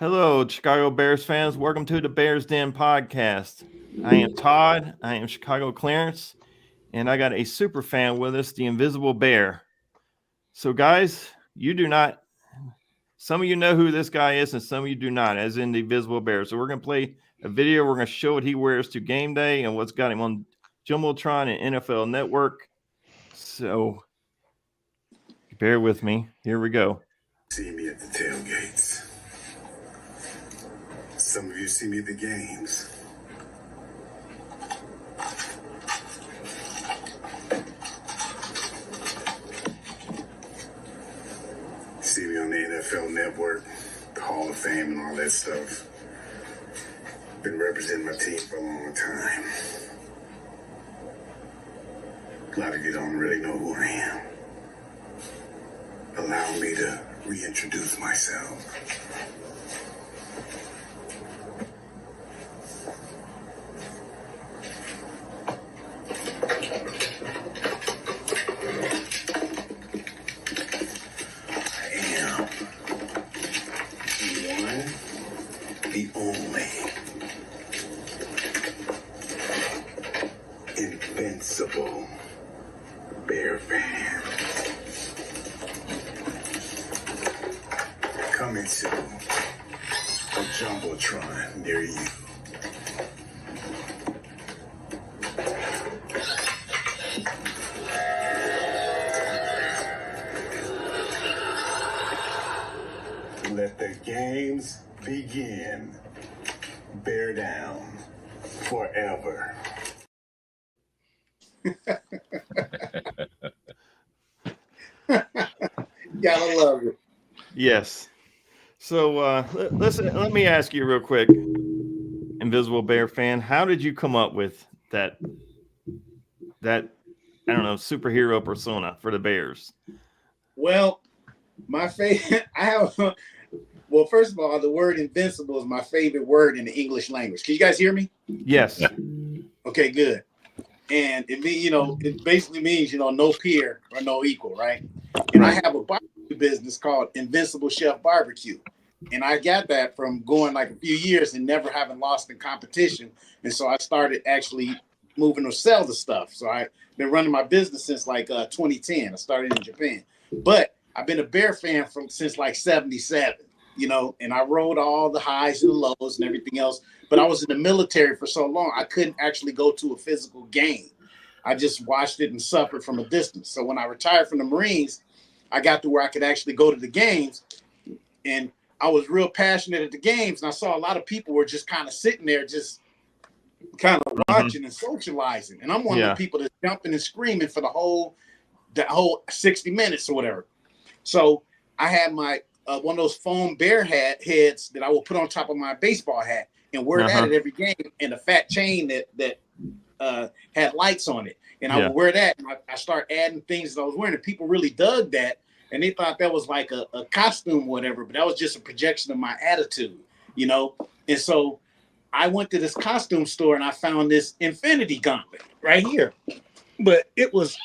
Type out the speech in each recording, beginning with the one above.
Hello, Chicago Bears fans. Welcome to the Bears Den podcast. I am Todd. I am Chicago Clarence, and I got a super fan with us, the Invisible Bear. So, guys, you do not. Some of you know who this guy is, and some of you do not, as in the Invisible Bear. So, we're going to play a video. We're going to show what he wears to game day and what's got him on Jumbotron and NFL Network. So, bear with me. Here we go. See me at the tailgates. Some of you see me at the games. See me on the NFL Network, the Hall of Fame and all that stuff. Been representing my team for a long time. A lot of you don't really know who I am. Allow me to reintroduce myself. The only invincible Bear fan. Coming soon. A Jumbotron near you. Let the games begin. Bear down forever. Gotta love it. Yes. So let me ask you real quick, Invisible Bear fan, how did you come up with that I don't know, superhero persona for the Bears? Well, my favorite. Well, first of all, the word invincible is my favorite word in the English language. Can you guys hear me? Yes. Okay, good. And it basically means no peer or no equal, right? And I have a barbecue business called Invincible Chef Barbecue. And I got that from going like a few years and never having lost in competition. And so I started actually moving to sell the stuff. So I've been running my business since like 2010. I started in Japan. But I've been a Bear fan since like 77, and I rode all the highs and the lows and everything else. But I was in the military for so long, I couldn't actually go to a physical game. I just watched it and suffered from a distance. So when I retired from the Marines, I got to where I could actually go to the games. And I was real passionate at the games. And I saw a lot of people were just kind of sitting there, just kind of watching and socializing. And I'm one of the people that's jumping and screaming for the whole 60 minutes or whatever. So I had my one of those foam bear heads that I will put on top of my baseball hat and wear that at every game, and a fat chain that had lights on it. And I would wear that, and I start adding things that I was wearing, and people really dug that, and they thought that was like a costume or whatever, but that was just a projection of my attitude, And so I went to this costume store, and I found this Infinity Gauntlet right here. But it was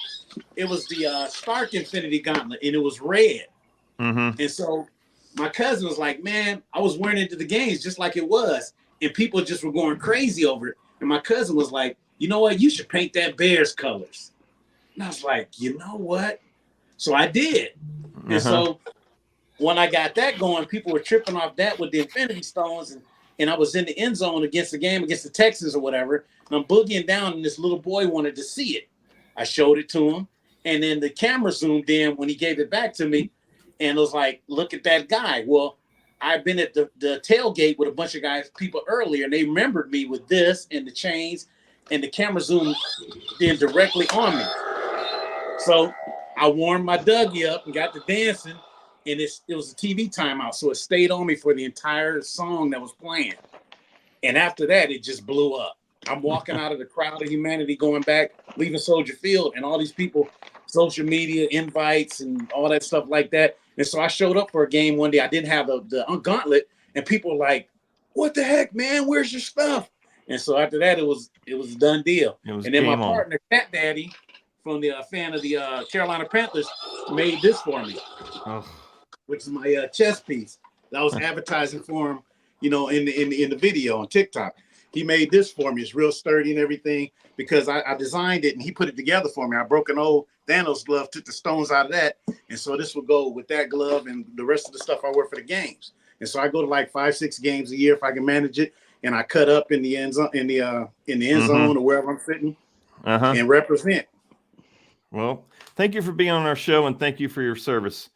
the Stark Infinity Gauntlet, and it was red. And so my cousin was like, man, I was wearing it to the games just like it was. And people just were going crazy over it. And my cousin was like, you know what? You should paint that Bears colors. And I was like, you know what? So I did. And so when I got that going, people were tripping off that with the Infinity Stones. And I was in the end zone against the game against the Texans or whatever. And I'm boogieing down, and this little boy wanted to see it. I showed it to him. And then the camera zoomed in when he gave it back to me. And it was like, look at that guy. Well, I've been at the tailgate with a bunch of people earlier, and they remembered me with this and the chains, and the camera zoomed in directly on me. So I warmed my Dougie up and got to dancing, and it was a TV timeout, so it stayed on me for the entire song that was playing. And after that, it just blew up. I'm walking out of the crowd of humanity, going back, leaving Soldier Field, and all these people, social media invites and all that stuff like that. And so I showed up for a game one day. I didn't have the gauntlet, and people were like, "What the heck, man? Where's your stuff?" And so after that, it was a done deal. And then my partner, Cat Daddy, from the fan of the Carolina Panthers, made this for me, which is my chess piece. that I was advertising for him, in the video on TikTok. He made this for me. It's real sturdy and everything because I designed it and he put it together for me. I broke an old Thanos glove, took the stones out of that, and so this would go with that glove and the rest of the stuff I wear for the games. And so I go to like 5-6 games a year if I can manage it, and I cut up in the end zone, in the end zone or wherever I'm sitting, and represent. Well, thank you for being on our show and thank you for your service.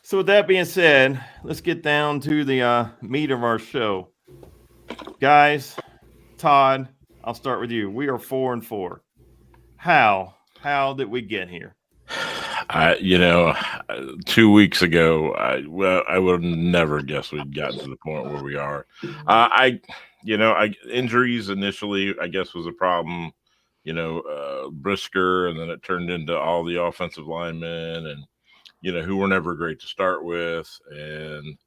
So, with that being said, let's get down to the meat of our show, guys. Todd, I'll start with you. We are 4-4. How did we get here? 2 weeks ago, I would have never guessed we'd gotten to the point where we are. Injuries initially, I guess, was a problem. Brisker, and then it turned into all the offensive linemen, and who were never great to start with, and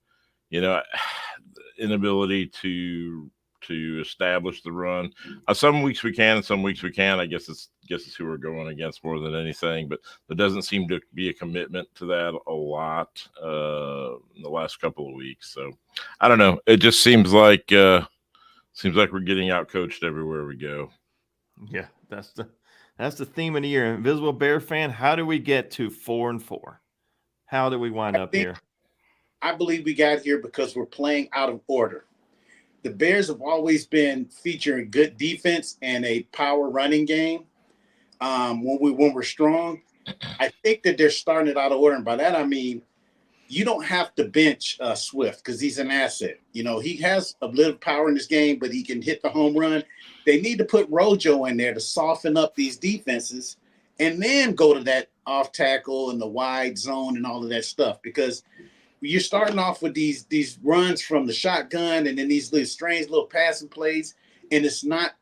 inability to establish the run. Some weeks we can, and some weeks we can't. I guess it's who we're going against more than anything. But there doesn't seem to be a commitment to that a lot in the last couple of weeks. So I don't know. It just seems like we're getting out coached everywhere we go. Yeah, that's the theme of the year. Invisible Bear fan, how do we get to 4-4? How do we wind up here? I believe we got here because we're playing out of order. The Bears have always been featuring good defense and a power running game. When we're strong, I think that they're starting it out of order. And by that, I mean, you don't have to bench Swift because he's an asset. He has a little power in this game, but he can hit the home run. They need to put Rojo in there to soften up these defenses and then go to that off tackle and the wide zone and all of that stuff, because you're starting off with these runs from the shotgun and then these little strange little passing plays, and it's not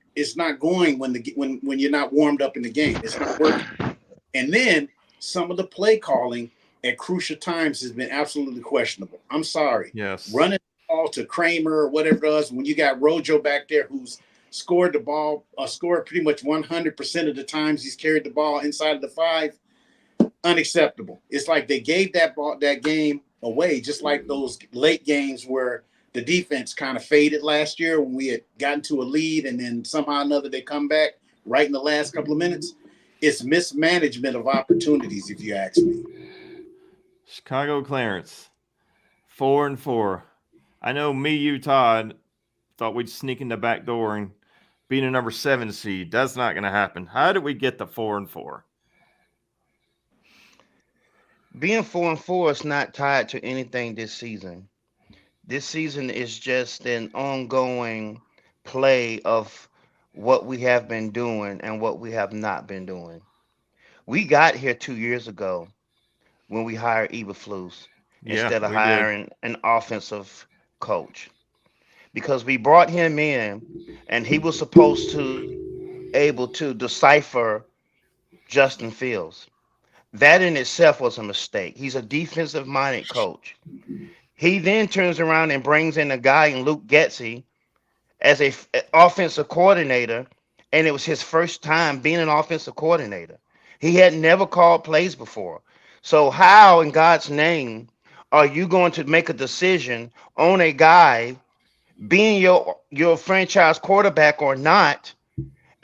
going when you're not warmed up in the game. It's not working. And then some of the play calling at crucial times has been absolutely questionable. I'm sorry. Yes. Running the ball to Kramer or whatever it does when you got Rojo back there who's scored the ball, scored pretty much 100% of the times he's carried the ball inside of the 5. Unacceptable. It's like they gave that game away, just like those late games where the defense kind of faded last year when we had gotten to a lead and then somehow or another they come back right in the last couple of minutes. It's mismanagement of opportunities, if you ask me. Chicago Clarence, 4-4. I know me, you, Todd, thought we'd sneak in the back door and being a number 7 seed. That's not going to happen. How did we get to 4-4? Being 4-4 is not tied to anything this season. This season is just an ongoing play of what we have been doing and what we have not been doing. We got here 2 years ago when we hired Eberflus instead of hiring an offensive coach, because we brought him in and he was supposed to able to decipher Justin Fields. That in itself was a mistake. He's a defensive minded coach. He then turns around and brings in a guy in Luke Getsy as a offensive coordinator, and it was his first time being an offensive coordinator. He had never called plays before. So how in God's name are you going to make a decision on a guy being your franchise quarterback or not,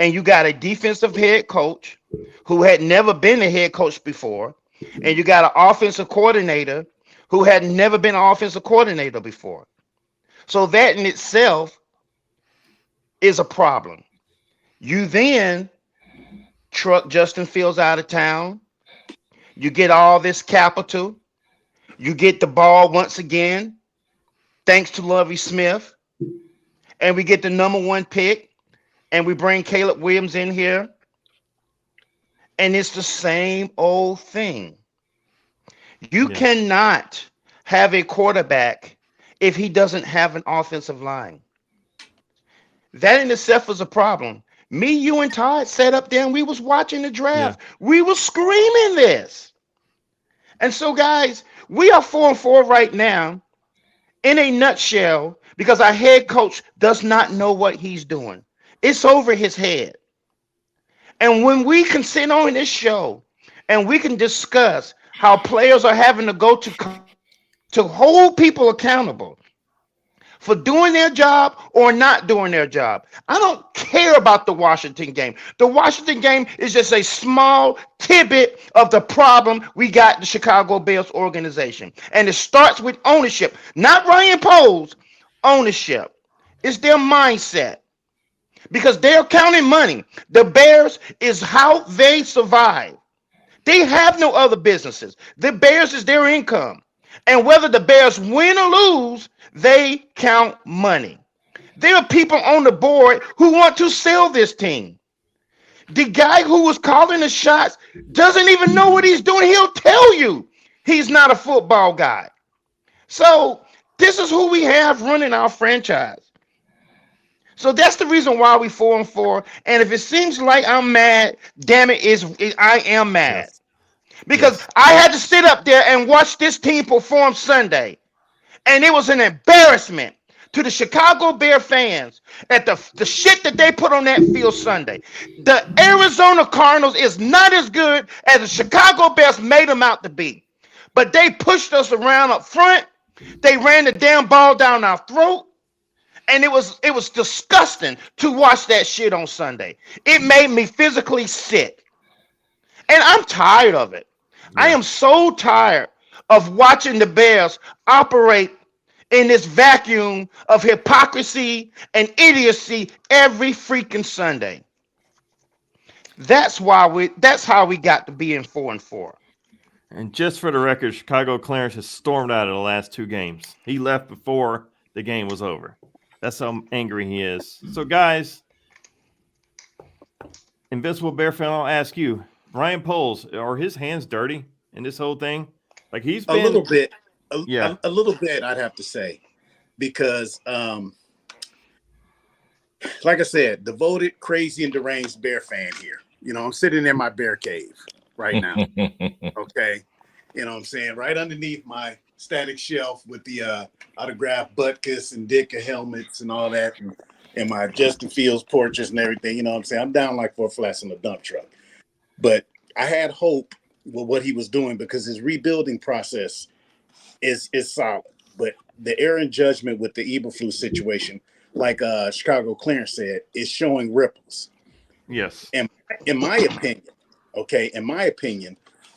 and you got a defensive head coach who had never been a head coach before, and you got an offensive coordinator who had never been an offensive coordinator before? So that in itself is a problem. You then truck Justin Fields out of town. You get all this capital. You get the ball once again, thanks to Lovie Smith. And we get the number 1 pick, and we bring Caleb Williams in here. And it's the same old thing. You cannot have a quarterback if he doesn't have an offensive line. That in itself is a problem. Me, you, and Todd sat up there and we was watching the draft. Yeah. We were screaming this. And so, guys, we are 4-4 right now in a nutshell because our head coach does not know what he's doing. It's over his head. And when we can sit on this show and we can discuss how players are having to go to to hold people accountable for doing their job or not doing their job. I don't care about the Washington game. The Washington game is just a small tidbit of the problem we got in the Chicago Bears organization. And it starts with ownership, not Ryan Poles, ownership. It's their mindset because they're counting money. The Bears is how they survive. They have no other businesses. The Bears is their income. And whether the Bears win or lose, they count money. There are people on the board who want to sell this team. The guy who was calling the shots doesn't even know what he's doing. He'll tell you he's not a football guy. So this is who we have running our franchise. So that's the reason why we 4-4. And if it seems like I'm mad, damn it, I am mad. Yes. Because Yes. I had to sit up there and watch this team perform Sunday. And it was an embarrassment to the Chicago Bear fans at the shit that they put on that field Sunday. The Arizona Cardinals is not as good as the Chicago Bears made them out to be. But they pushed us around up front. They ran the damn ball down our throat. And it was disgusting to watch that shit on Sunday. It made me physically sick. And I'm tired of it. Yeah. I am so tired of watching the Bears operate in this vacuum of hypocrisy and idiocy every freaking Sunday. That's how we got to being 4-4. And just for the record, Chicago Clarence has stormed out of the last 2 games. He left before the game was over. That's how angry he is. So, guys, Invincible Bear fan, I'll ask you, Ryan Poles, are his hands dirty in this whole thing? Like he's been a little bit, yeah, a little bit, I'd have to say, because, like I said, devoted, crazy, and deranged Bear fan here. You know, I'm sitting in my bear cave right now. Okay, you know what I'm saying? Right underneath my static shelf with the autographed Butkus and Ditka helmets and all that, and my Justin Fields portraits and everything. You know what I'm saying? I'm down like 4 flats in a dump truck. But I had hope with what he was doing because his rebuilding process is solid. But the error in judgment with the Eberflus situation, like Chicago Clarence said, is showing ripples. yes. And in my opinion,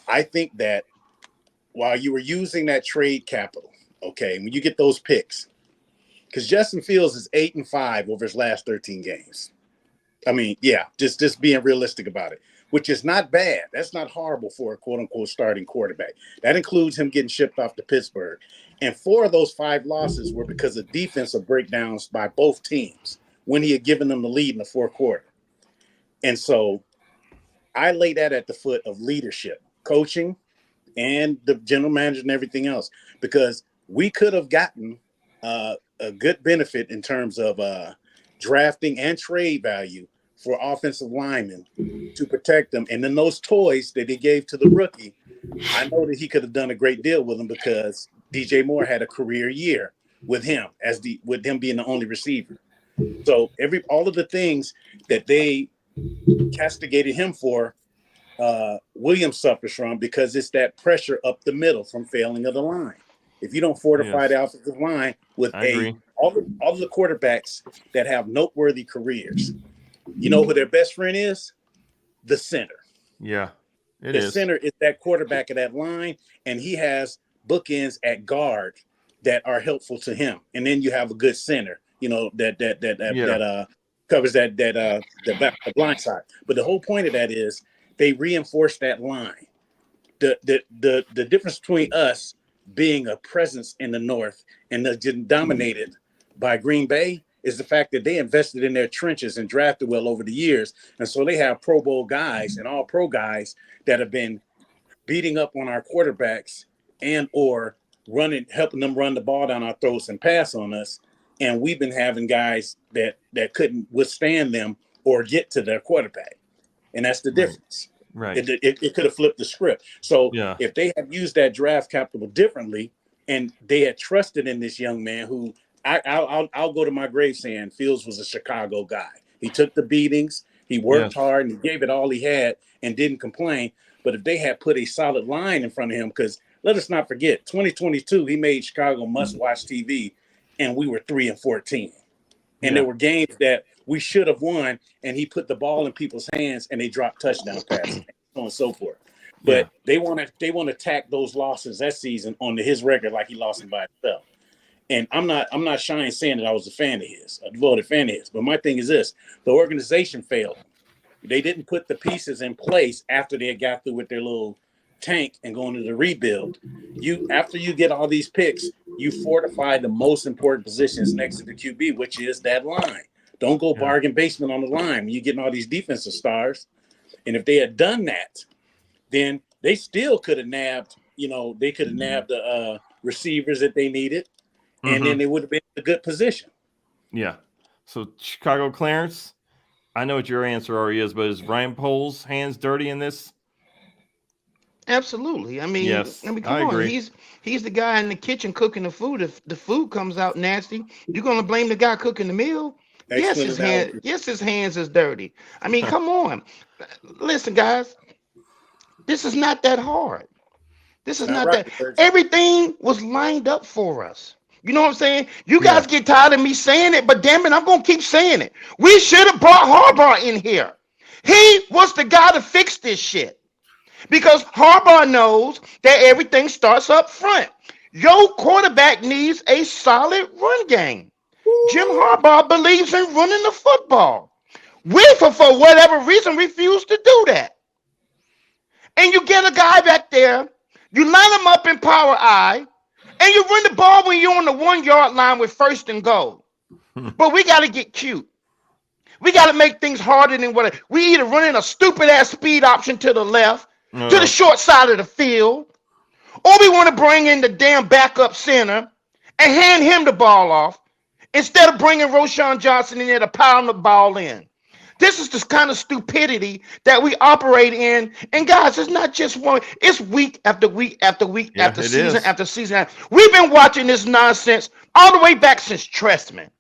I think that while you were using that trade capital, okay, when you get those picks, because Justin Fields is 8-5 over his last 13 games. I mean, yeah, just being realistic about it, which is not bad. That's not horrible for a quote unquote starting quarterback. That includes him getting shipped off to Pittsburgh. And 4 of those 5 losses were because of defensive breakdowns by both teams when he had given them the lead in the 4th quarter. And so I lay that at the foot of leadership, coaching, and the general manager and everything else, because we could have gotten a good benefit in terms of drafting and trade value for offensive linemen to protect them. And then those toys that he gave to the rookie, I know that he could have done a great deal with them because DJ Moore had a career year with him with him being the only receiver. So all of the things that they castigated him for, Williams suffers from because it's that pressure up the middle from failing of the line. If you don't fortify the offensive line with all of the quarterbacks that have noteworthy careers, you know who their best friend is? The center. Yeah, the center is that quarterback of that line, and he has bookends at guard that are helpful to him. And then you have a good center, you know, that covers the blind side. But the whole point of that is they reinforce that line. The difference between us being a presence in the North and dominated by Green Bay is the fact that they invested in their trenches and drafted well over the years. And so they have Pro Bowl guys and all pro guys that have been beating up on our quarterbacks and or helping them run the ball down our throats and pass on us. And we've been having guys that couldn't withstand them or get to their quarterback. And that's the difference. Right. It could have flipped the script. So yeah. If they had used that draft capital differently and they had trusted in this young man who I'll go to my grave saying Fields was a Chicago guy. He took the beatings, he worked hard, and he gave it all he had and didn't complain. But if they had put a solid line in front of him, because let us not forget 2022. He made Chicago must-watch TV, and we were 3-14. And there were games that we should have won, and he put the ball in people's hands, and they dropped touchdown passes, and so on and so forth. But they want to tack those losses that season onto his record like he lost them by himself. And I'm not shying saying that I was a fan of his, a devoted fan of his. But my thing is this: the organization failed. They didn't put the pieces in place after they had got through with their little tank and going to the rebuild. After you get all these picks, you fortify the most important positions next to the QB, which is that line. Don't go bargain basement on the line when you're getting all these defensive stars. And if they had done that, then they still could have nabbed, the receivers that they needed, and then they would have been in a good position. Yeah. So Chicago Clarence, I know what your answer already is, but is Ryan Poles' hands dirty in this? Absolutely. I mean, Yes, come I on. agree. He's the guy in the kitchen cooking the food. If the food comes out nasty, you're gonna blame the guy cooking the meal? Yes, his hands is dirty. I mean, come on. Listen, guys, this is not that hard. This is not that. Everything was lined up for us. You know what I'm saying? You guys get tired of me saying it, but damn it, I'm gonna keep saying it. We should have brought Harbaugh in here. He was the guy to fix this shit. Because Harbaugh knows that everything starts up front. Your quarterback needs a solid run game. Jim Harbaugh believes in running the football. We, for whatever reason, refuse to do that. And you get a guy back there, you line him up in power I, and you run the ball when you're on the 1 yard line with first and goal. But we got to get cute. We got to make things harder than what we either running a stupid ass speed option to the left, to the short side of the field, or we want to bring in the damn backup center and hand him the ball off instead of bringing Roshan Johnson in there to pound the ball in. This is the kind of stupidity that we operate in. And guys, it's not just one, it's week after week after week after season after season. We've been watching this nonsense all the way back since Trestman,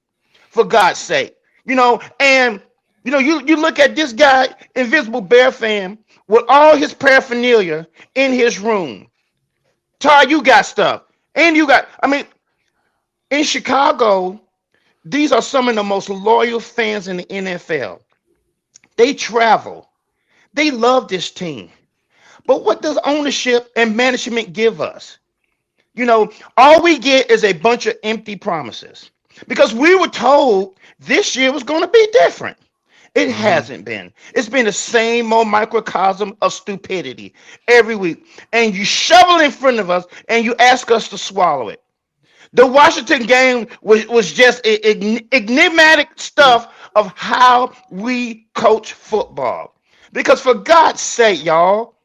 for God's sake. You look at this guy, Invincible Bear fan, with all his paraphernalia in his room. Todd, you got stuff. And in Chicago, these are some of the most loyal fans in the NFL. They travel. They love this team. But what does ownership and management give us? All we get is a bunch of empty promises. Because we were told this year was going to be different. It hasn't been. It's been the same old microcosm of stupidity every week. And you shovel in front of us and you ask us to swallow it. The Washington game was just enigmatic stuff of how we coach football. Because for God's sake, y'all,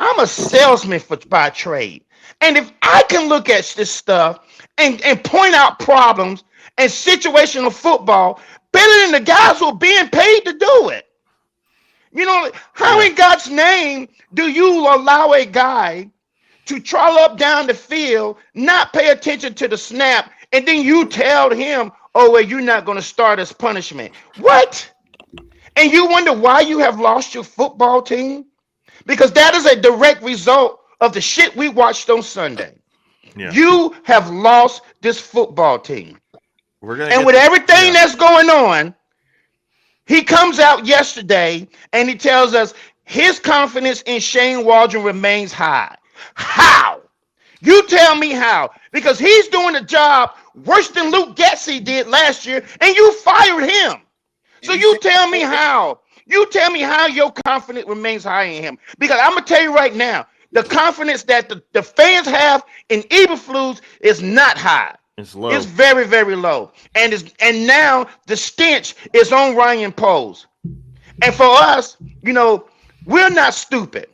I'm a salesman by trade. And if I can look at this stuff and point out problems and situational football better than the guys who are being paid to do it. How in God's name do you allow a guy to trollop down the field, not pay attention to the snap, and then you tell him, oh, well, you're not going to start as punishment? What? And you wonder why you have lost your football team? Because that is a direct result of the shit we watched on Sunday. Yeah. You have lost this football team. And with everything that's going on, he comes out yesterday and he tells us his confidence in Shane Waldron remains high. How? You tell me how. Because he's doing a job worse than Luke Getsy did last year, and you fired him. So you tell me how. You tell me how your confidence remains high in him. Because I'm going to tell you right now, the confidence that the fans have in Eberflus is not high. It's low. It's very, very low. And now the stench is on Ryan Poles. And for us, we're not stupid.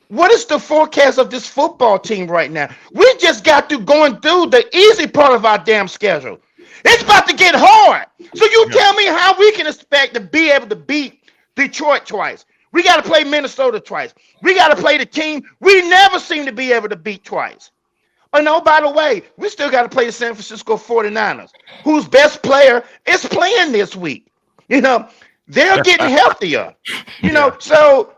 What is the forecast of this football team right now? We just got through going through the easy part of our damn schedule. It's about to get hard. So you tell me how we can expect to be able to beat Detroit twice. We got to play Minnesota twice. We got to play the team we never seem to be able to beat twice. Oh, no, by the way, we still got to play the San Francisco 49ers, whose best player is playing this week. They're getting healthier. So,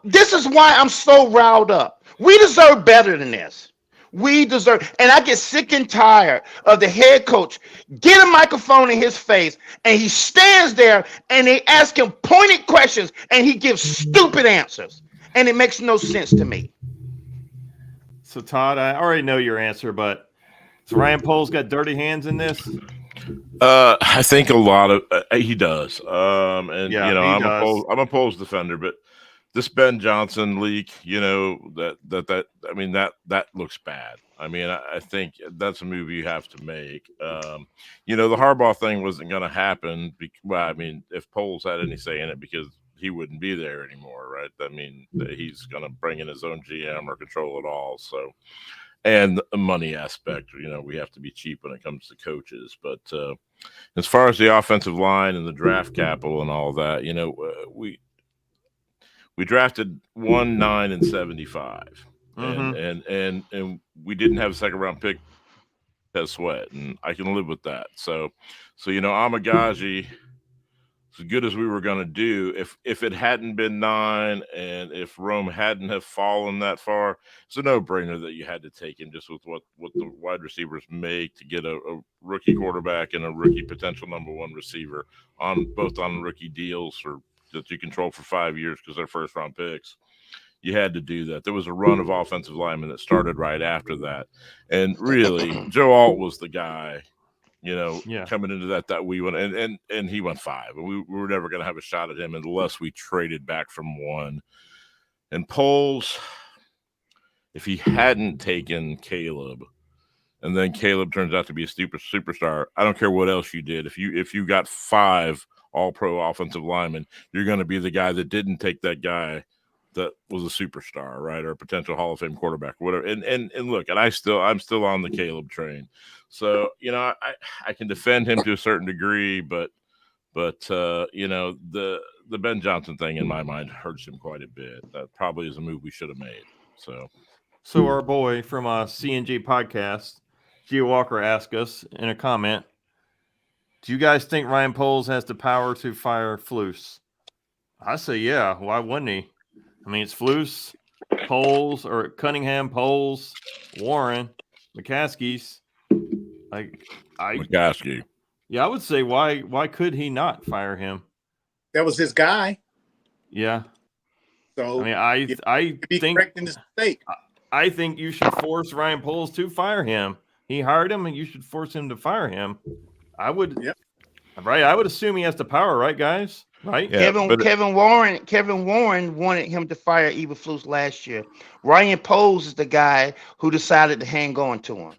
this is why I'm so riled up. We deserve better than this. We deserve, and I get sick and tired of the head coach get a microphone in his face and he stands there and they ask him pointed questions and he gives stupid answers. And it makes no sense to me. So Todd, I already know your answer, but so Ryan Poles got dirty hands in this? I think a lot of he does. And Yeah, you know, he I'm a does. Poles defender, but this Ben Johnson leak, you know, that I mean that looks bad. I mean, I think that's a move you have to make. You know, the Harbaugh thing wasn't going to happen. Well, I mean, if Poles had any say in it, because he wouldn't be there anymore, right? I mean, he's going to bring in his own GM or control it all. So, and the money aspect, you know, we have to be cheap when it comes to coaches. But as far as the offensive line and the draft capital and all that, you know, we drafted 1, 9, and 75, and we didn't have a second round pick as Sweat, and I can live with that. So you know, Amagaji, as good as we were going to do, if it hadn't been 9 and if Rome hadn't have fallen that far, it's a no brainer that you had to take him, just with what the wide receivers make to get a rookie quarterback and a rookie potential number 1 receiver on both on rookie deals or that you control for 5 years because they're first round picks. You had to do that. There was a run of offensive linemen that started right after that. And really, Joe Alt was the guy, you know, coming into that we went, and he went 5. And we were never going to have a shot at him unless we traded back from 1. And Poles, if he hadn't taken Caleb, and then Caleb turns out to be a superstar, I don't care what else you did. If you got 5 all-pro offensive linemen, you're going to be the guy that didn't take that guy that was a superstar, right, or a potential Hall of Fame quarterback, whatever. And look, and I'm still on the Caleb train. So you know, I can defend him to a certain degree, but you know, the Ben Johnson thing in my mind hurts him quite a bit. That probably is a move we should have made. So our boy from CNG podcast, Gio Walker, asked us in a comment, do you guys think Ryan Poles has the power to fire Flus? I say, yeah. Why wouldn't he? I mean, it's Flus, Poles, or Cunningham, Poles, Warren, McCaskey's. McCaskey. Yeah, I would say why could he not fire him? That was his guy. Yeah. So I mean, I think correcting this mistake. I think you should force Ryan Poles to fire him. He hired him, and you should force him to fire him. I would. Yep. Right. I would assume he has the power, right, guys? Right. Yeah, Kevin Warren wanted him to fire Eberflus last year. Ryan Poles is the guy who decided to hang on to him.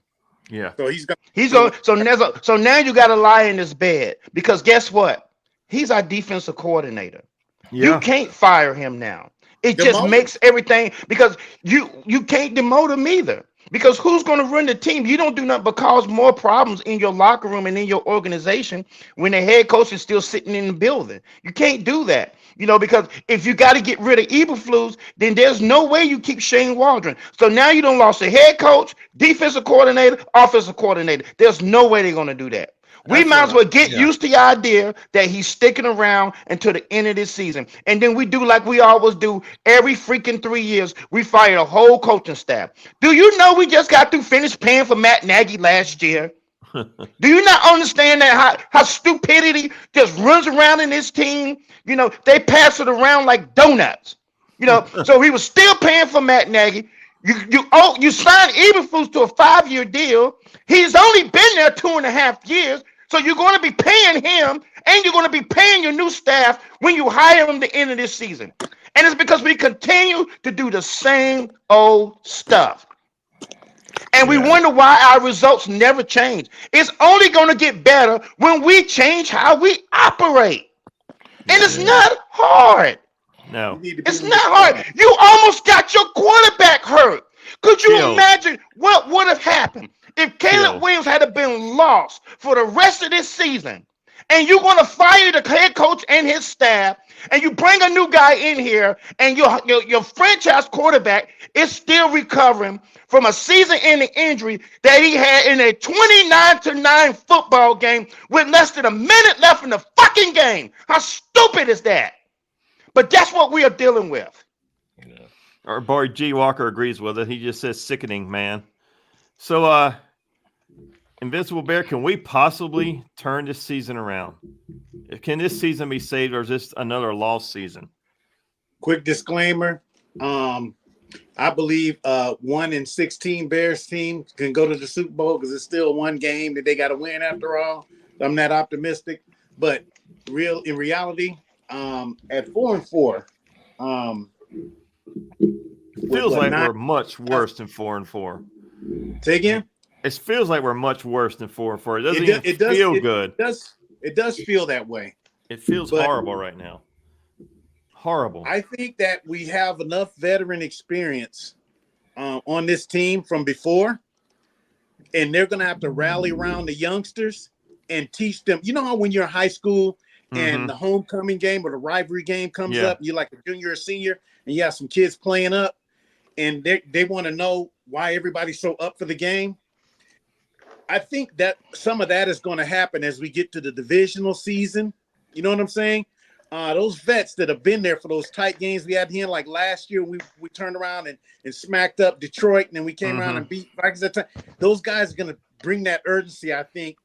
Yeah. So so now you got to lie in this bed, because guess what? He's our defensive coordinator. Yeah. You can't fire him now. It Demote just makes everything, because you can't demote him either. Because who's going to run the team? You don't do nothing but cause more problems in your locker room and in your organization when the head coach is still sitting in the building. You can't do that, you know, because if you got to get rid of Eberflus, then there's no way you keep Shane Waldron. So now you don't lost a head coach, defensive coordinator, offensive coordinator. There's no way they're going to do that. We might as well get used to the idea that he's sticking around until the end of this season. And then we do like we always do every freaking 3 years. We fire a whole coaching staff. Do you know we just got through finished paying for Matt Nagy last year? Do you not understand that how stupidity just runs around in this team? You know, they pass it around like donuts. You know, so he was still paying for Matt Nagy. You signed Eberflus to a 5-year deal. He's only been there 2.5 years. So you're going to be paying him, and you're going to be paying your new staff when you hire him the end of this season. And it's because we continue to do the same old stuff. And we wonder why our results never change. It's only going to get better when we change how we operate. And it's not hard. No. It's not hard. You almost got your quarterback hurt. Could you imagine what would have happened if Caleb Williams had been lost for the rest of this season, and you're going to fire the head coach and his staff, and you bring a new guy in here, and your franchise quarterback is still recovering from a season-ending injury that he had in a 29-9 football game with less than a minute left in the fucking game? How stupid is that? But that's what we are dealing with. Our boy G Walker agrees with it. He just says sickening, man. So, Invincible Bear, can we possibly turn this season around? Can this season be saved, or is this another lost season? Quick disclaimer. I believe 1-16 Bears team can go to the Super Bowl because it's still one game that they got to win after all. I'm not optimistic, but in reality, at 4-4, it feels like we're much worse than 4-4. Say again. It feels like we're much worse than 4-4. It doesn't even feel good. It does feel that way. It feels horrible right now. Horrible. I think that we have enough veteran experience on this team from before, and they're going to have to rally around the youngsters and teach them. You know how when you're in high school and the homecoming game or the rivalry game comes up, and you're like a junior or senior, and you have some kids playing up, and they want to know why everybody's so up for the game. I think that some of that is going to happen as we get to the divisional season. You know what I'm saying? Those vets that have been there for those tight games we had here, like last year, we turned around and smacked up Detroit, and then we came around and beat Vikings that time. Those guys are going to bring that urgency. I think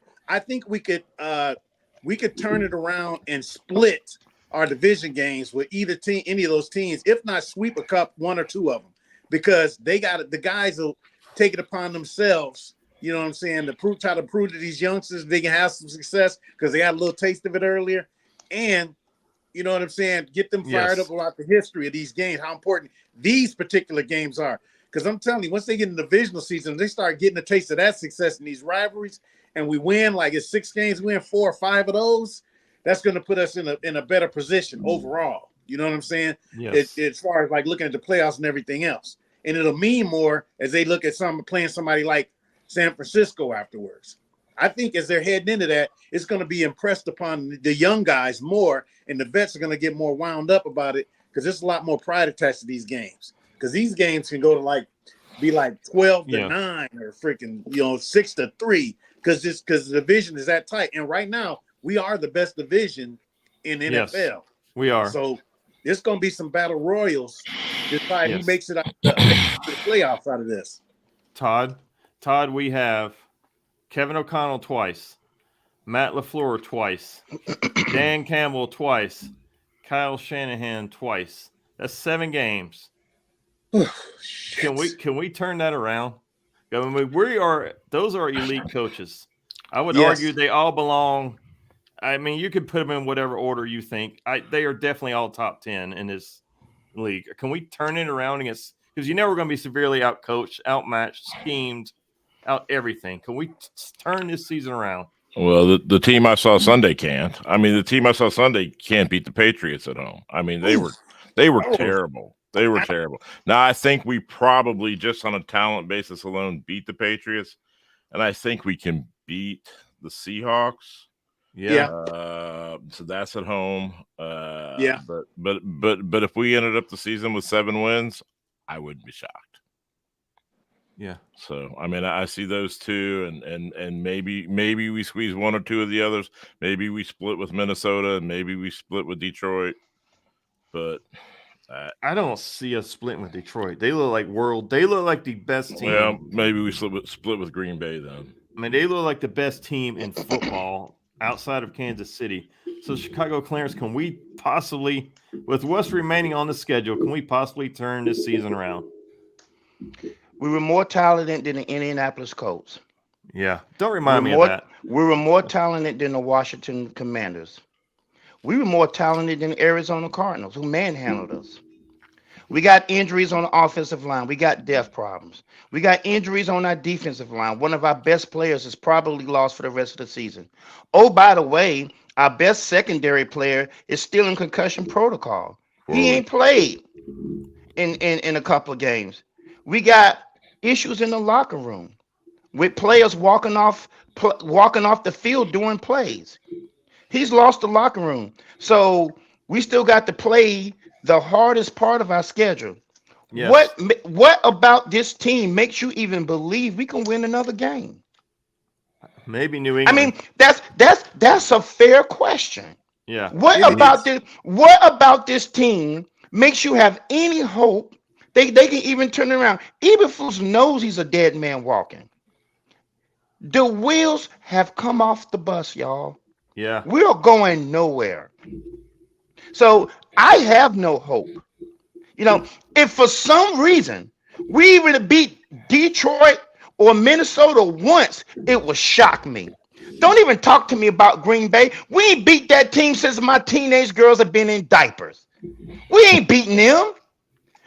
we could turn it around and split our division games with either team, any of those teams, if not sweep a cup, one or two of them, because the guys will take it upon themselves. You know what I'm saying? Try to prove to these youngsters they can have some success because they had a little taste of it earlier, and you know what I'm saying? Get them fired up about the history of these games, how important these particular games are. Because I'm telling you, once they get in the divisional season, they start getting a taste of that success in these rivalries, and we win, like it's 6 games, we win 4 or 5 of those, that's going to put us in a better position overall. You know what I'm saying? Yes. As far as like looking at the playoffs and everything else. And it'll mean more as they look at playing somebody like San Francisco afterwards. I think as they're heading into that, it's going to be impressed upon the young guys more, and the vets are going to get more wound up about it because there's a lot more pride attached to these games. Because these games can go to be 12-9 or freaking 6-3 because the division is that tight. And right now we are the best division in the NFL. We are. So there's going to be some battle royals to decide who makes it out the playoffs out of this. Todd, we have Kevin O'Connell twice, Matt LaFleur twice, Dan Campbell twice, Kyle Shanahan twice. That's 7 games. Can we turn that around? I mean, those are elite coaches. I would argue they all belong. I mean, you could put them in whatever order you think. They are definitely all top 10 in this league. Can we turn it around against? Because you know we're going to be severely outcoached, outmatched, schemed, out everything. Can we turn this season around? Well, the team I saw Sunday can't. I mean, the team I saw Sunday can't beat the Patriots at home. I mean, they were terrible. They were terrible. Now, I think we probably, just on a talent basis alone, beat the Patriots, and I think we can beat the Seahawks. Yeah. So that's at home. But if we ended up the season with 7 wins, I wouldn't be shocked. Yeah. So I mean, I see those two, and maybe we squeeze 1 or 2 of the others. Maybe we split with Minnesota, and maybe we split with Detroit. But I don't see us splitting with Detroit. They look like the best team. Well, maybe we split with Green Bay then. I mean, they look like the best team in football outside of Kansas City. So Chicago Clarence, can we possibly, with what's remaining on the schedule, can we possibly turn this season around? We were more talented than the Indianapolis Colts. Yeah. Don't remind me of that. We were more talented than the Washington Commanders. We were more talented than the Arizona Cardinals, who manhandled us. We got injuries on the offensive line. We got depth problems. We got injuries on our defensive line. One of our best players is probably lost for the rest of the season. Oh, by the way, our best secondary player is still in concussion protocol. He ain't played in a couple of games. We got issues in the locker room with players walking off the field during plays. He's lost the locker room. So we still got to play the hardest part of our schedule. Yes. What about this team makes you even believe we can win another game? Maybe New England. I mean, that's a fair question. Yeah. What about this team makes you have any hope They can even turn around. Eberflus knows he's a dead man walking. The wheels have come off the bus, y'all. Yeah. We are going nowhere. So I have no hope. If for some reason we even beat Detroit or Minnesota once, it would shock me. Don't even talk to me about Green Bay. We ain't beat that team since my teenage girls have been in diapers. We ain't beating them.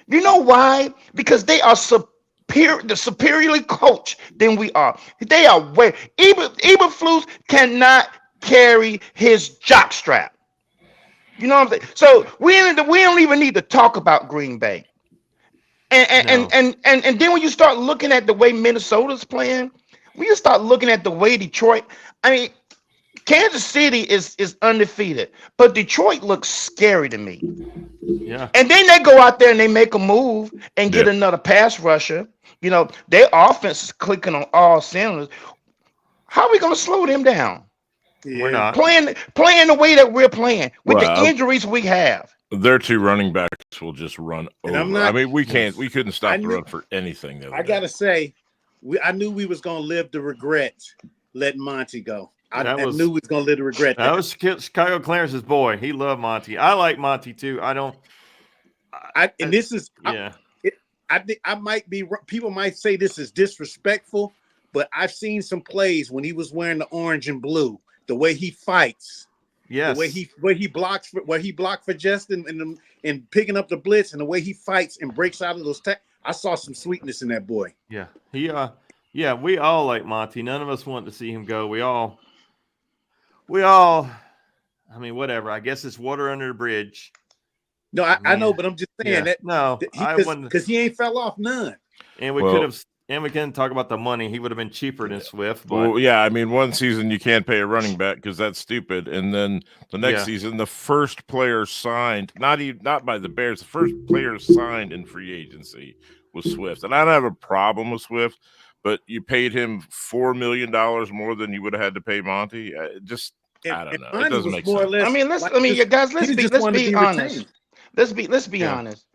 You know why? Because they are superiorly coached than we are. They are way. Eberflus cannot carry his jockstrap. You know what I'm saying? So we don't even need to talk about Green Bay. No. And then when you start looking at the way Minnesota's playing, when you start looking at the way Detroit, I mean, Kansas City is undefeated, but Detroit looks scary to me. Yeah. And then they go out there and they make a move and get Yeah. another pass rusher. Their offense is clicking on all cylinders. How are we going to slow them down? We're Yeah. not. Playing the way that we're playing with the Well, injuries we have. their two running backs will just run And I'm over. I not. mean, we couldn't I stop the knew. run for anything the other I day. gotta say, I knew we was gonna live the regret letting Monty go. I knew we was gonna live the regret. That was Chicago Clarence's boy. He loved Monty. I like Monty too. I don't. And this is Yeah. I think I might be. People might say this is disrespectful, but I've seen some plays when he was wearing the orange and blue. The way he fights, Yes. the way he blocks, where he blocked for Justin and picking up the blitz, and the way he fights and breaks out of those. I saw some sweetness in that boy. Yeah. Yeah. We all like Monty. None of us want to see him go. We all. I mean, whatever. I guess it's water under the bridge. No, I know, but I'm just saying that No, I wouldn't. because he ain't fell off none. And we couldn't talk about the money. He would have been cheaper than Swift. But Well, yeah, I mean, one season you can't pay a running back because that's stupid, and then the next season, the first player signed, not by the Bears, the first player signed in free agency was Swift, and I don't have a problem with Swift, but you paid him $4 million more than you would have had to pay Monty. I don't know. It doesn't make sense. I mean, let's be honest. Let's be honest.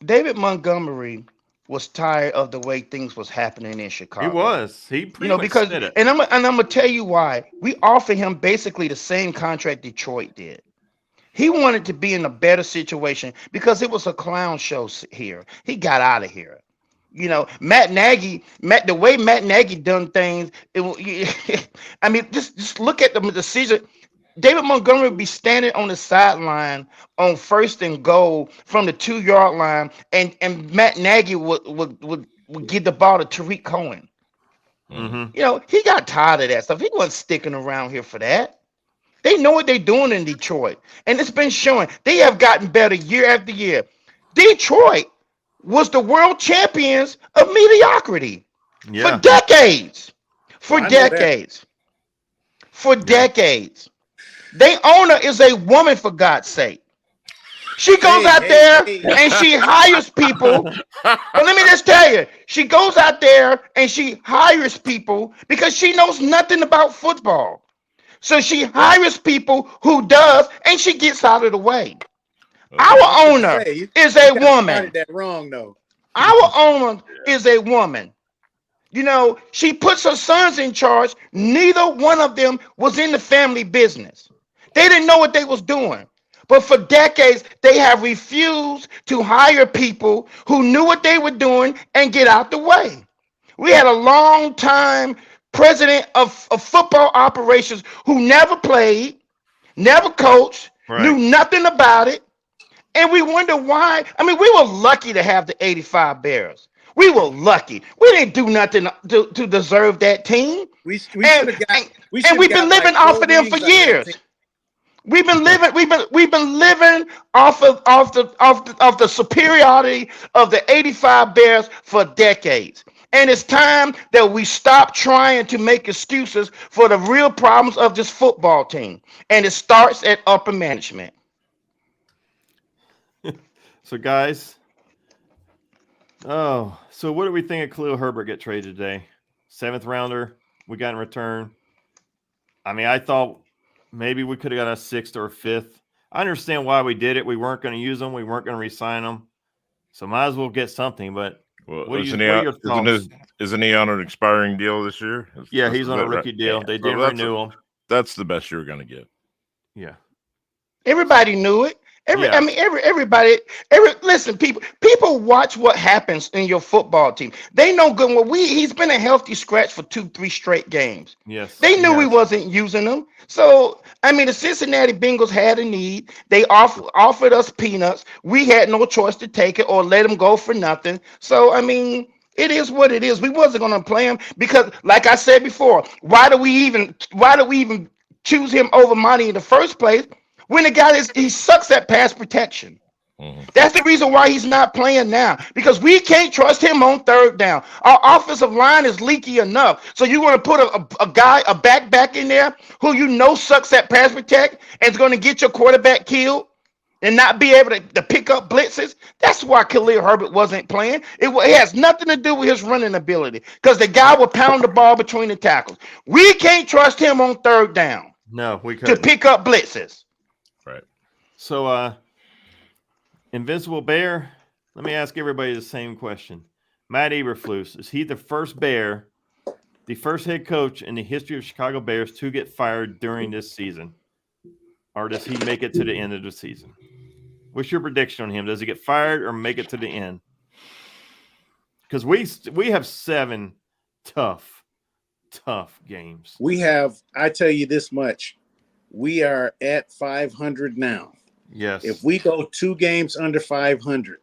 David Montgomery was tired of the way things was happening in Chicago. he was. He pretty much said it. And I'm gonna tell you why. We offered him basically the same contract Detroit did. He wanted to be in a better situation because it was a clown show here. He got out of here. Matt Nagy, the way Matt Nagy done things. I mean, just look at the decision. David Montgomery would be standing on the sideline on 1st and goal from the 2-yard line, and Matt Nagy would give the ball to Tariq Cohen. Mm-hmm. He got tired of that stuff. He wasn't sticking around here for that. They know what they're doing in Detroit, and it's been showing. They have gotten better year after year. Detroit was the world champions of mediocrity for decades. For decades. Their owner is a woman, for God's sake. She goes out there and she hires people. But let me just tell you, she goes out there and she hires people because she knows nothing about football. So she hires people who does, and she gets out of the way. Our owner is a woman. That wrong though. Our owner is a woman. She puts her sons in charge. Neither one of them was in the family business. They didn't know what they was doing. But for decades, they have refused to hire people who knew what they were doing and get out the way. We had a long time president of football operations who never played, never coached, knew nothing about it. And we wonder why. I mean, we were lucky to have the 85 Bears. We were lucky. We didn't do nothing to deserve that team. We've been living off of them for years. We've been living off of the superiority of the 85 Bears for decades. And it's time that we stop trying to make excuses for the real problems of this football team. And it starts at upper management. So, guys, so what do we think of Khalil Herbert get traded today? 7th rounder we got in return. I mean, I thought maybe we could have got a 6th or 5th. I understand why we did it. We weren't going to use them. We weren't going to re-sign them. So might as well get something. But Well, what are your thoughts? isn't he on What are your thoughts? isn't he on an expiring deal this year? Yeah, he's Is on a that right? rookie deal. Yeah. They Well, didn't renew him. that's the best you're going to get. Yeah. Everybody knew it. Yeah. Listen, people watch what happens in your football team. They know good well. He's been a healthy scratch for 2-3 straight games. Yes. They knew he wasn't using them. So I mean, the Cincinnati Bengals had a need. They offered us peanuts. We had no choice to take it or let him go for nothing. So I mean, it is what it is. We wasn't gonna play him because, like I said before, why do we even choose him over Monty in the first place? When the guy he sucks at pass protection. Mhm. That's the reason why he's not playing now, because we can't trust him on third down. Our offensive line is leaky enough. So you want to put a back in there who you know sucks at pass protect and is going to get your quarterback killed and not be able to pick up blitzes? That's why Khalil Herbert wasn't playing. It has nothing to do with his running ability, because the guy will pound the ball between the tackles. We can't trust him on third down No, we to couldn't. pick up blitzes. Right. So, Invincible Bear, let me ask everybody the same question. Matt Eberflus, is he the first Bear, the first head coach in the history of Chicago Bears to get fired during this season? Or does he make it to the end of the season? What's your prediction on him? Does he get fired or make it to the end? Because we have 7 tough games. I tell you this much, we are at 500 now. Yes. If we go 2 games under 500,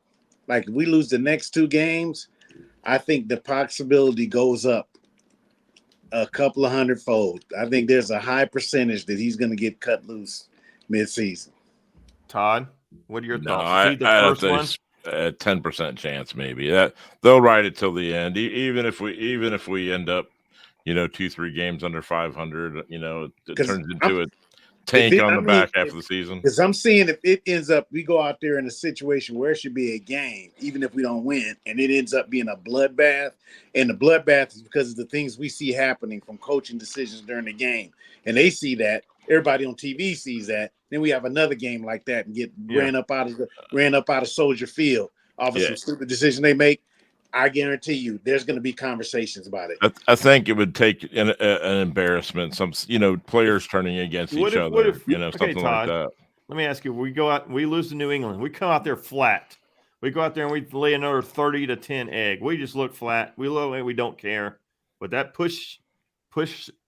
like if we lose the next 2 games, I think the possibility goes up a couple of hundredfold. I think there's a high percentage that he's going to get cut loose mid-season. Todd, what are your No, thoughts? Is he the I'd first one? a 10% chance maybe that they'll ride it till the end. Even if we end up, 2-3 games under 500, it turns into a tank on the back half of the season. Because I'm seeing if it ends up, we go out there in a situation where it should be a game, even if we don't win, and it ends up being a bloodbath. And the bloodbath is because of the things we see happening from coaching decisions during the game. And they see that. Everybody on TV sees that. Then we have another game like that and get ran up out of Soldier Field off of some stupid decision they make. I guarantee you, there's going to be conversations about it. I think it would take an embarrassment, some players turning against each other, something like that. Let me ask you: we go out, we lose to New England, we come out there flat. We go out there and we lay another 30-10 egg. We just look flat. We don't care. Would that push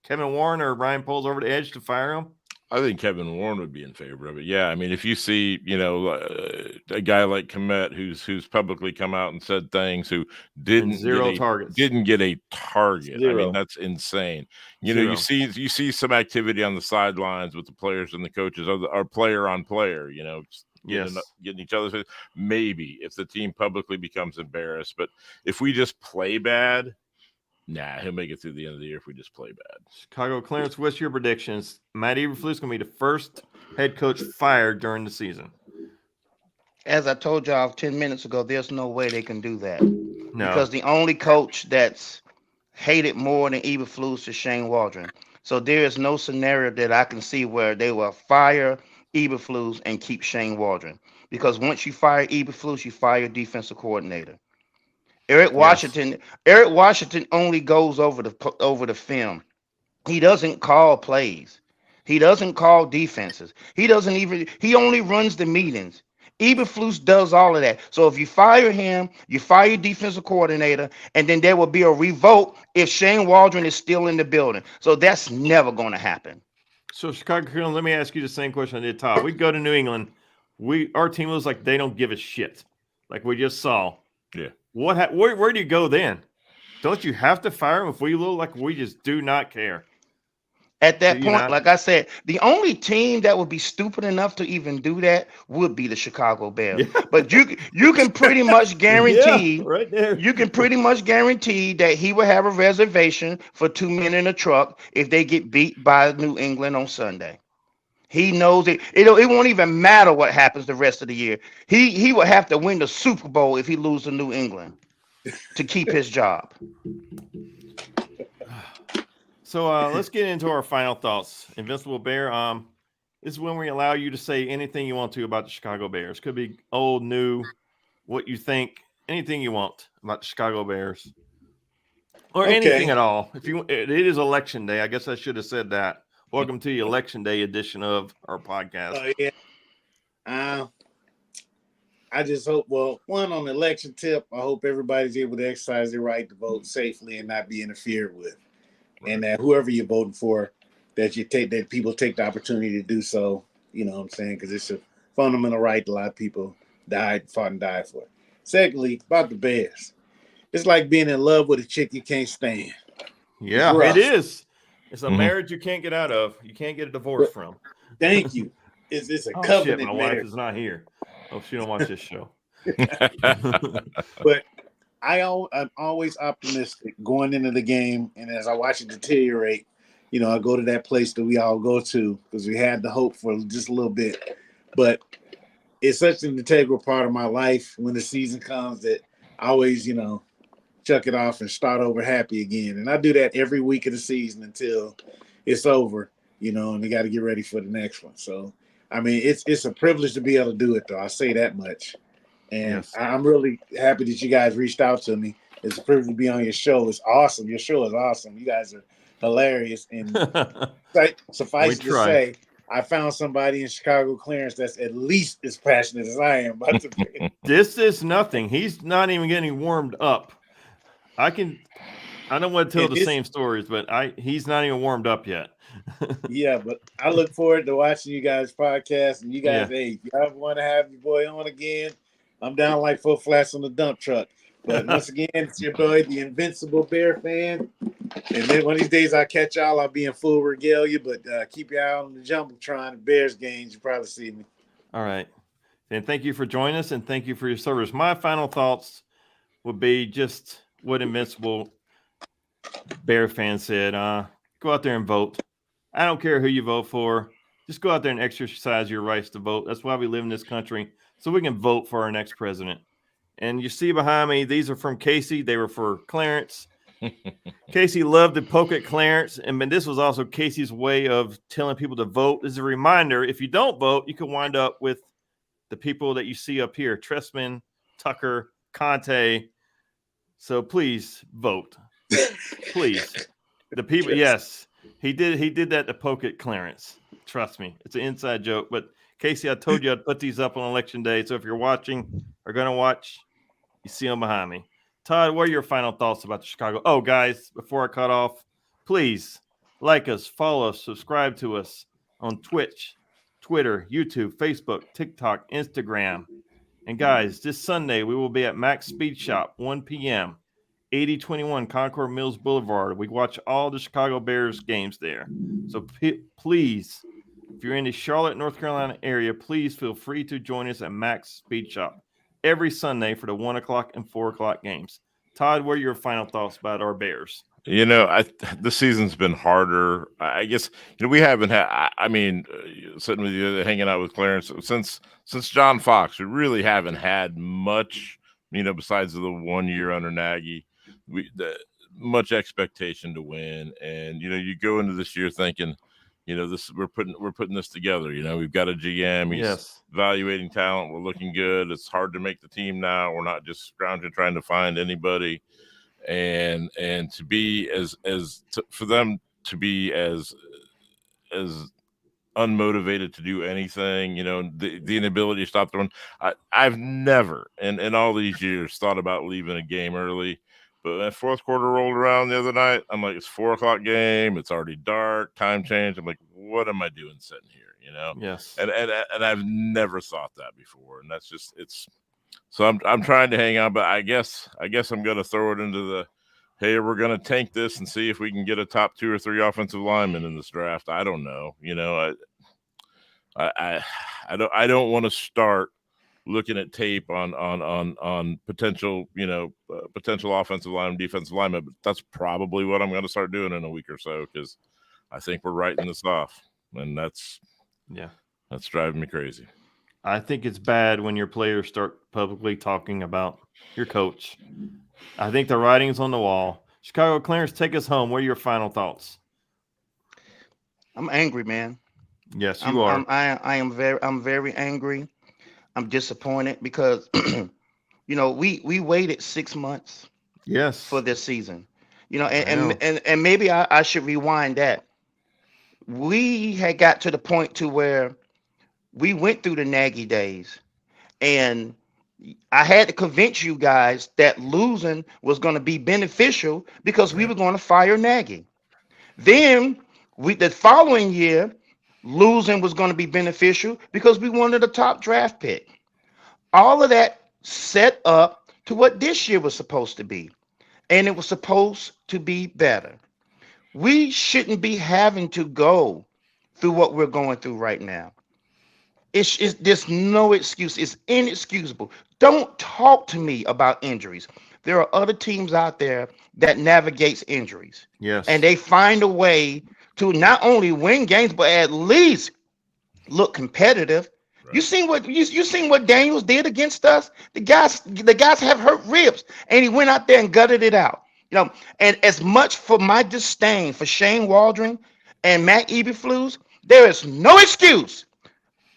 Kevin Warren or Ryan Poles over the edge to fire him? I think Kevin Warren would be in favor of it. Yeah, I mean, if you see, a guy like Komet who's publicly come out and said things, who didn't get a target. Zero. I mean, that's insane. You see some activity on the sidelines with the players and the coaches, or player on player. Getting each other's. Maybe if the team publicly becomes embarrassed, but if we just play bad. Nah, he'll make it through the end of the year if we just play bad. Chicago, Clarence, what's your predictions? Matt Eberflus is going to be the first head coach fired during the season. As I told y'all 10 minutes ago, there's no way they can do that. No. Because the only coach that's hated more than Eberflus is Shane Waldron. So there is no scenario that I can see where they will fire Eberflus and keep Shane Waldron. Because once you fire Eberflus, you fire your defensive coordinator. Eric Washington only goes over the film. He doesn't call plays. He doesn't call defenses. He only runs the meetings. Eberflus does all of that. So if you fire him, you fire your defensive coordinator, and then there will be a revolt if Shane Waldron is still in the building. So that's never going to happen. So Chicago, let me ask you the same question I did, Todd. We go to New England. Our team looks like they don't give a shit, like we just saw. Yeah. Where do you go then? Don't you have to fire him if we look like we just do not care? At that point, like I said, the only team that would be stupid enough to even do that would be the Chicago Bears. Yeah. But you can pretty much guarantee right there. You can pretty much guarantee that he will have a reservation for 2 men in a truck if they get beat by New England on Sunday. He knows it. It won't even matter what happens the rest of the year. He will have to win the Super Bowl if he loses to New England to keep his job. So let's get into our final thoughts. Invincible Bear, this is when we allow you to say anything you want to about the Chicago Bears. Could be old, new, what you think, anything you want about the Chicago Bears, or anything Okay. at all. If you, it is election day. I guess I should have said that. Welcome to the election day edition of our podcast. Yeah. Uh, I just hope, well, one on the election tip, I hope everybody's able to exercise their right to vote safely and not be interfered with. Right. And that whoever you're voting for, that people take the opportunity to do so. You know what I'm saying? Because it's a fundamental right a lot of people fought and died for. Secondly, about the Bears. It's like being in love with a chick you can't stand. It's Yeah, it rough. is. It's a Mhm. marriage you can't get out of. You can't get a divorce But from. thank you. It's a Oh shit, my covenant wife marriage. is not here. Oh, she don't watch this show. But I'm always optimistic going into the game, and as I watch it deteriorate, I go to that place that we all go to because we had the hope for just a little bit. But it's such an integral part of my life when the season comes that I always, chuck it off and start over happy again. And I do that every week of the season until it's over, and we got to get ready for the next one. So, I mean, it's a privilege to be able to do it, though. I say that much. And Yes. I'm really happy that you guys reached out to me. It's a privilege to be on your show. It's awesome. Your show is awesome. You guys are hilarious. And suffice it to try. say, I found somebody in Chicago clearance that's at least as passionate as I am about to be. This is nothing. He's not even getting warmed up. I don't want to tell And the same stories, but he's not even warmed up yet. Yeah, but I look forward to watching you guys' podcast. And you guys, Yeah. hey, if you ever want to have your boy on again, I'm down like 4 flats on the dump truck. But once again, it's your boy, the Invincible Bear fan. And then one of these days I catch y'all, I'll be in full regalia. But keep your eye on the Jumbotron, the Bears games. You probably see me. All right. And thank you for joining us, and thank you for your service. My final thoughts would be just what Invincible Bear fan said. Go out there and vote. I don't care who you vote for. Just go out there and exercise your rights to vote. That's why we live in this country, so we can vote for our next president. And you see behind me, these are from Casey. They were for Clarence. Casey loved to poke at Clarence, and this was also Casey's way of telling people to vote. As a reminder, if you don't vote, you can wind up with the people that you see up here: Tressman, Tucker, Conte. So please vote. Please. The people, yes, he did that to poke at Clarence. Trust me, it's an inside joke. But Casey, I told you I'd put these up on election day. So if you're watching or going to watch, you see them behind me. Todd, what are your final thoughts about the Chicago? Oh, guys, before I cut off, please like us, follow us, subscribe to us on Twitch, Twitter, YouTube, Facebook, TikTok, Instagram. And guys, this Sunday we will be at Max Speed Shop, 1 p.m., 8021 Concord Mills Boulevard. We watch all the Chicago Bears games there. So please, if you're in the Charlotte, North Carolina area, please feel free to join us at Max Speed Shop every Sunday for the 1 o'clock and 4 o'clock games. Todd, what are your final thoughts about our Bears? This season's been harder. I guess we haven't had. I mean, sitting with you, hanging out with Clarence since John Fox, we really haven't had much. Besides the 1 year under Nagy, much expectation to win, and you go into this year thinking, we're putting this together. We've got a GM. He's evaluating talent. We're looking good. It's hard to make the team now. We're not just scrounging trying to find anybody. And to be for them to be as unmotivated to do anything, the inability to stop the run. I've never in all these years thought about leaving a game early, but when fourth quarter rolled around the other night, I'm like, it's 4 o'clock game. It's already dark. Time change. I'm like, what am I doing sitting here? Yes. And I've never thought that before, and that's just So I'm trying to hang on, but I guess I'm going to throw it into the, hey, we're going to tank this and see if we can get a top 2 or 3 offensive linemen in this draft. I don't know. I don't want to start looking at tape on potential potential offensive lineman, defensive lineman, but that's probably what I'm going to start doing in a week or so, because I think we're writing this off, and that's driving me crazy. I think it's bad when your players start publicly talking about your coach. I think the writing's on the wall. Chicago, Clarence, take us home. What are your final thoughts? I'm angry, man. Yes, you are. I'm very angry. I'm disappointed because we waited 6 months Yes. for this season. I know. And maybe I should rewind that. We had got to the point to where we went through the Nagy days, and I had to convince you guys that losing was going to be beneficial because we Right. were going to fire Nagy. Then the following year, losing was going to be beneficial because we wanted a top draft pick. All of that set up to what this year was supposed to be, and it was supposed to be better. We shouldn't be having to go through what we're going through right now. There's no excuse. It's inexcusable. Don't talk to me about injuries. There are other teams out there that navigates injuries, Yes. and they find a way to not only win games but at least look competitive. You Right. seen what you seen what Daniels did against us? The guys have hurt ribs, and he went out there and gutted it out. And as much for my disdain for Shane Waldron and Matt Eberflus, there is no excuse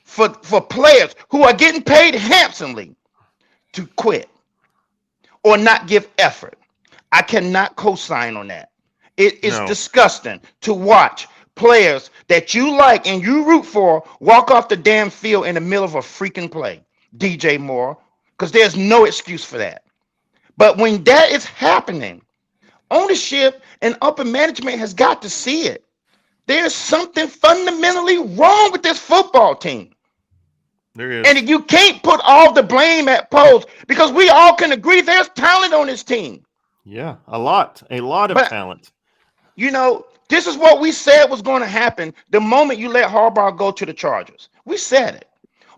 for players who are getting paid handsomely to quit or not give effort. I cannot co-sign on that. It is No. disgusting to watch players that you like and you root for walk off the damn field in the middle of a freaking play. DJ Moore, because there's no excuse for that. But when that is happening, ownership and upper management has got to see it. There's something fundamentally wrong with this football team. There is. And you can't put all the blame at Post because we all can agree there's talent on this team. Yeah, a lot of But talent. This is what we said was going to happen the moment you let Harbaugh go to the Chargers. We said it.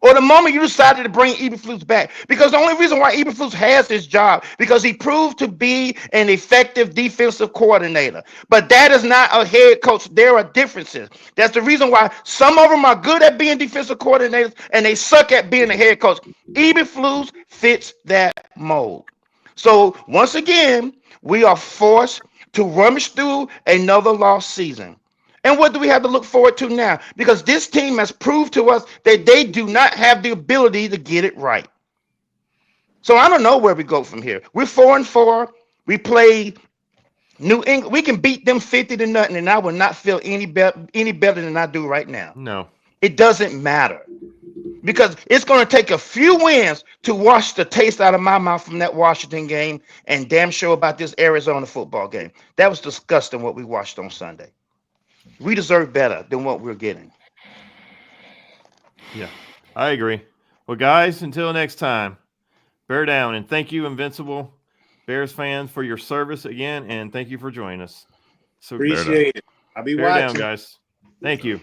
Or the moment you decided to bring Eberflus back. Because the only reason why Eberflus has this job, because he proved to be an effective defensive coordinator. But that is not a head coach. There are differences. That's the reason why some of them are good at being defensive coordinators and they suck at being a head coach. Eberflus fits that mold. So once again, we are forced to rummage through another lost season. And what do we have to look forward to now? Because this team has proved to us that they do not have the ability to get it right. So I don't know where we go from here. We're 4-4. We play New England. We can beat them 50-0, and I will not feel any better than I do right now. No. It doesn't matter. Because it's going to take a few wins to wash the taste out of my mouth from that Washington game and damn sure about this Arizona football game. That was disgusting what we watched on Sunday. We deserve better than what we're getting. Yeah, I agree. Well, guys, until next time, bear down. And thank you, Invincible Bears fans, for your service again. And thank you for joining us. So Appreciate it. I'll be bear down, watching. guys. Thank you.